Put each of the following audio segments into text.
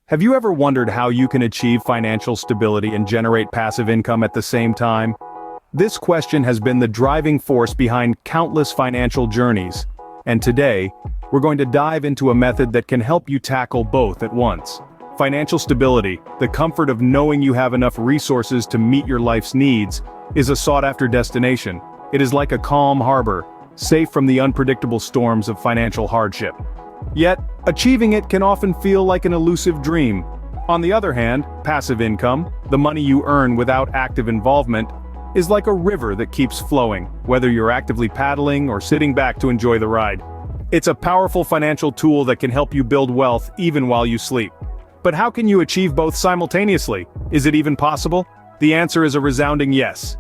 Have you ever wondered how you can achieve financial stability and generate passive income at the same time? This question has been the driving force behind countless financial journeys, and today, we're going to dive into a method that can help you tackle both at once. Financial stability, the comfort of knowing you have enough resources to meet your life's needs, is a sought-after destination. It is like a calm harbor, safe from the unpredictable storms of financial hardship. Yet, achieving it can often feel like an elusive dream. On the other hand, passive income, the money you earn without active involvement, is like a river that keeps flowing, whether you're actively paddling or sitting back to enjoy the ride. It's a powerful financial tool that can help you build wealth even while you sleep. But how can you achieve both simultaneously? Is it even possible? The answer is a resounding yes.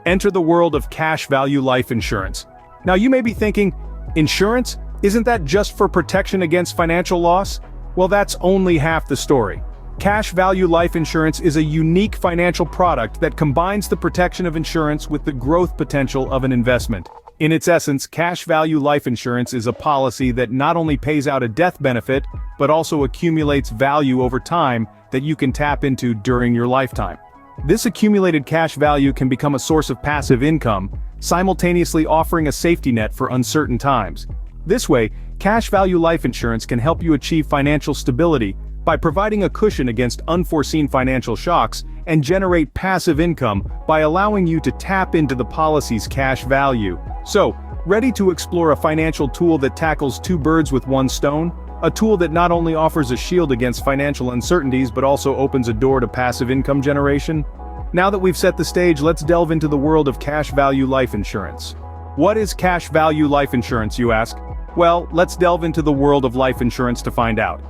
Enter the world of cash value life insurance. Now you may be thinking, insurance? Isn't that just for protection against financial loss? Well, that's only half the story. Cash value life insurance is a unique financial product that combines the protection of insurance with the growth potential of an investment. In its essence, cash value life insurance is a policy that not only pays out a death benefit, but also accumulates value over time that you can tap into during your lifetime. This accumulated cash value can become a source of passive income, simultaneously offering a safety net for uncertain times. This way, cash value life insurance can help you achieve financial stability by providing a cushion against unforeseen financial shocks and generate passive income by allowing you to tap into the policy's cash value. So, ready to explore a financial tool that tackles two birds with one stone? A tool that not only offers a shield against financial uncertainties but also opens a door to passive income generation? Now that we've set the stage, let's delve into the world of cash value life insurance. What is cash value life insurance, you ask? Well, let's delve into the world of life insurance to find out.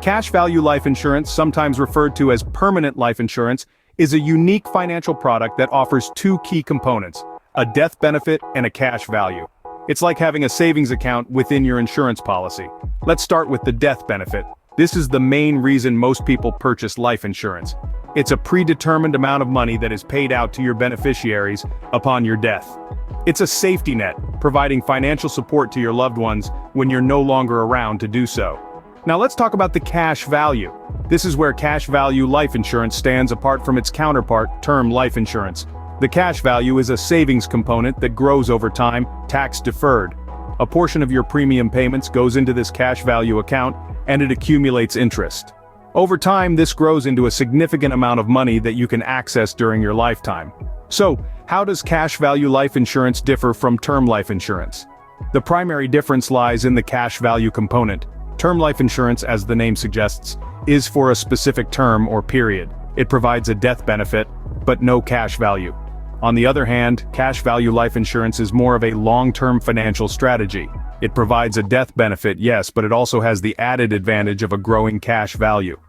Cash value life insurance, sometimes referred to as permanent life insurance, is a unique financial product that offers two key components: a death benefit and a cash value. It's like having a savings account within your insurance policy. Let's start with the death benefit. This is the main reason most people purchase life insurance. It's a predetermined amount of money that is paid out to your beneficiaries upon your death. It's a safety net, providing financial support to your loved ones when you're no longer around to do so. Now let's talk about the cash value. This is where cash value life insurance stands apart from its counterpart, term life insurance. The cash value is a savings component that grows over time, tax deferred. A portion of your premium payments goes into this cash value account, and it accumulates interest. Over time, this grows into a significant amount of money that you can access during your lifetime. So, how does cash value life insurance differ from term life insurance? The primary difference lies in the cash value component. Term life insurance, as the name suggests, is for a specific term or period. It provides a death benefit, but no cash value. On the other hand, cash value life insurance is more of a long-term financial strategy. It provides a death benefit, yes, but it also has the added advantage of a growing cash value.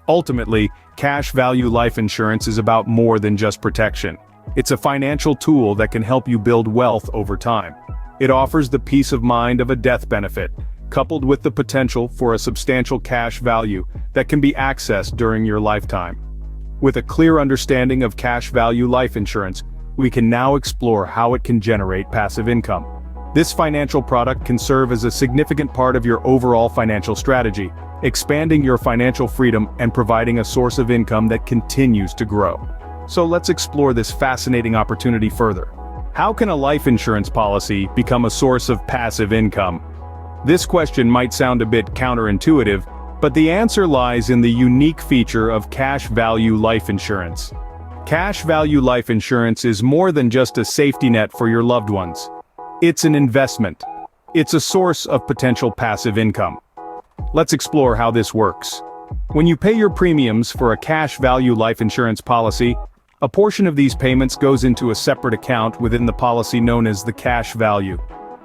Ultimately, cash value life insurance is about more than just protection. It's a financial tool that can help you build wealth over time. It offers the peace of mind of a death benefit, coupled with the potential for a substantial cash value that can be accessed during your lifetime. With a clear understanding of cash value life insurance, we can now explore how it can generate passive income. This financial product can serve as a significant part of your overall financial strategy, expanding your financial freedom and providing a source of income that continues to grow. So let's explore this fascinating opportunity further. How can a life insurance policy become a source of passive income? This question might sound a bit counterintuitive, but the answer lies in the unique feature of cash value life insurance. Cash value life insurance is more than just a safety net for your loved ones. It's an investment. It's a source of potential passive income. Let's explore how this works. When you pay your premiums for a cash value life insurance policy, a portion of these payments goes into a separate account within the policy known as the cash value.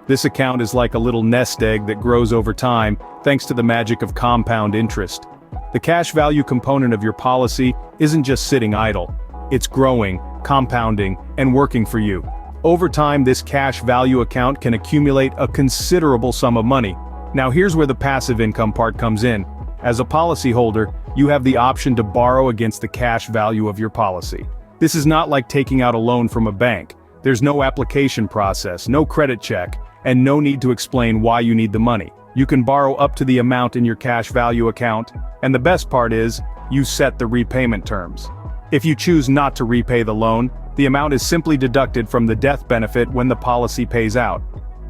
This account is like a little nest egg that grows over time, thanks to the magic of compound interest. The cash value component of your policy isn't just sitting idle. It's growing, compounding, and working for you. Over time, this cash value account can accumulate a considerable sum of money. Now here's where the passive income part comes in. As a policyholder, you have the option to borrow against the cash value of your policy. This is not like taking out a loan from a bank. There's no application process, no credit check, and no need to explain why you need the money. You can borrow up to the amount in your cash value account, and the best part is, you set the repayment terms. If you choose not to repay the loan, the amount is simply deducted from the death benefit when the policy pays out.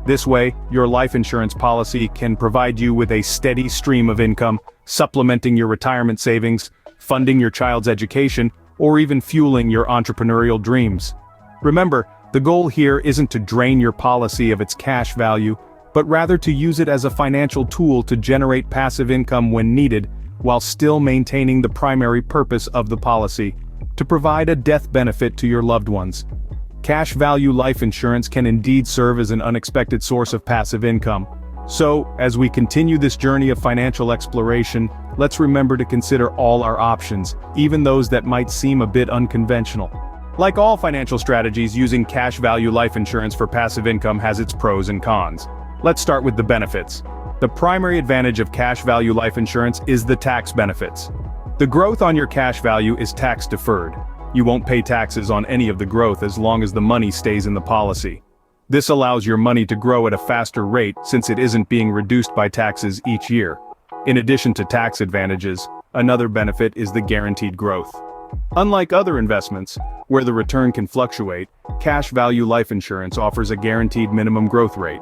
This way, your life insurance policy can provide you with a steady stream of income, supplementing your retirement savings, funding your child's education, or even fueling your entrepreneurial dreams. Remember, the goal here isn't to drain your policy of its cash value, but rather to use it as a financial tool to generate passive income when needed, while still maintaining the primary purpose of the policy, to provide a death benefit to your loved ones. Cash value life insurance can indeed serve as an unexpected source of passive income. So, as we continue this journey of financial exploration, let's remember to consider all our options, even those that might seem a bit unconventional. Like all financial strategies, using cash value life insurance for passive income has its pros and cons. Let's start with the benefits. The primary advantage of cash value life insurance is the tax benefits. The growth on your cash value is tax deferred. You won't pay taxes on any of the growth as long as the money stays in the policy. This allows your money to grow at a faster rate since it isn't being reduced by taxes each year. In addition to tax advantages, another benefit is the guaranteed growth. Unlike other investments, where the return can fluctuate, cash value life insurance offers a guaranteed minimum growth rate.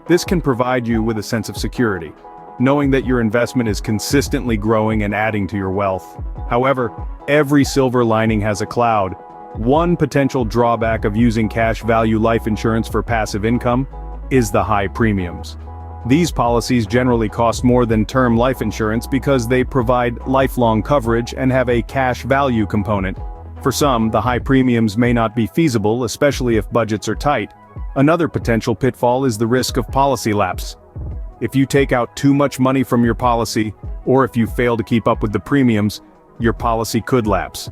This can provide you with a sense of security, knowing that your investment is consistently growing and adding to your wealth. However, every silver lining has a cloud. One potential drawback of using cash value life insurance for passive income is the high premiums. These policies generally cost more than term life insurance because they provide lifelong coverage and have a cash value component. For some, the high premiums may not be feasible, especially if budgets are tight. Another potential pitfall is the risk of policy lapse. If you take out too much money from your policy, or if you fail to keep up with the premiums, your policy could lapse.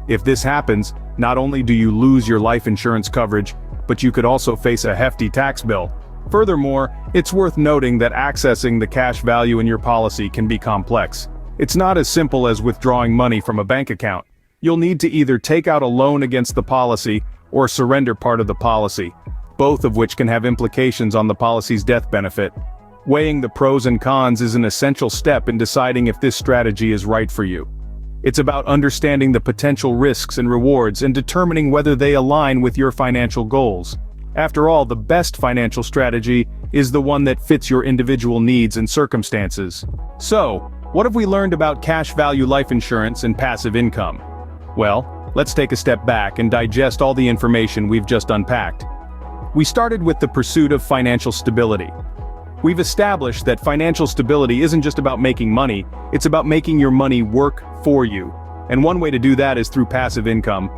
If this happens, not only do you lose your life insurance coverage, but you could also face a hefty tax bill. Furthermore, it's worth noting that accessing the cash value in your policy can be complex. It's not as simple as withdrawing money from a bank account. You'll need to either take out a loan against the policy or surrender part of the policy, both of which can have implications on the policy's death benefit. Weighing the pros and cons is an essential step in deciding if this strategy is right for you. It's about understanding the potential risks and rewards and determining whether they align with your financial goals. After all, the best financial strategy is the one that fits your individual needs and circumstances. So, what have we learned about cash value life insurance and passive income? Well, let's take a step back and digest all the information we've just unpacked. We started with the pursuit of financial stability. We've established that financial stability isn't just about making money, it's about making your money work for you. And one way to do that is through passive income.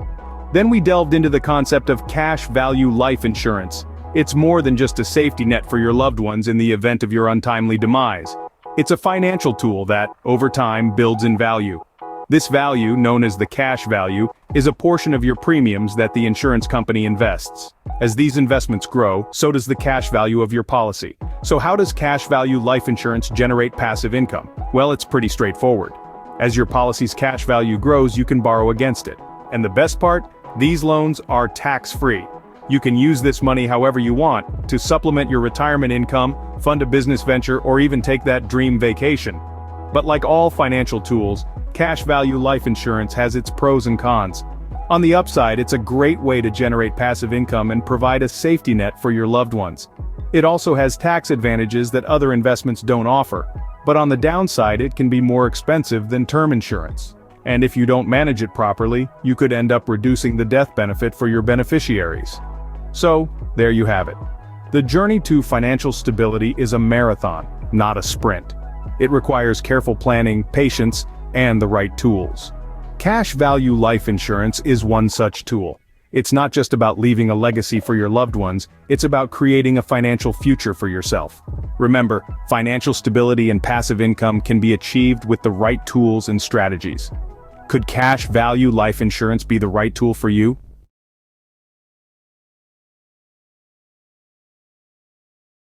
Then we delved into the concept of cash value life insurance. It's more than just a safety net for your loved ones in the event of your untimely demise. It's a financial tool that, over time, builds in value. This value, known as the cash value, is a portion of your premiums that the insurance company invests. As these investments grow, so does the cash value of your policy. So how does cash value life insurance generate passive income? Well, it's pretty straightforward. As your policy's cash value grows, you can borrow against it. And the best part? These loans are tax-free. You can use this money however you want, to supplement your retirement income, fund a business venture, or even take that dream vacation. But like all financial tools, cash value life insurance has its pros and cons. On the upside, it's a great way to generate passive income and provide a safety net for your loved ones. It also has tax advantages that other investments don't offer. But on the downside, it can be more expensive than term insurance. And if you don't manage it properly, you could end up reducing the death benefit for your beneficiaries. So, there you have it. The journey to financial stability is a marathon, not a sprint. It requires careful planning, patience, and the right tools. Cash value life insurance is one such tool. It's not just about leaving a legacy for your loved ones, it's about creating a financial future for yourself. Remember, financial stability and passive income can be achieved with the right tools and strategies. Could cash value life insurance be the right tool for you?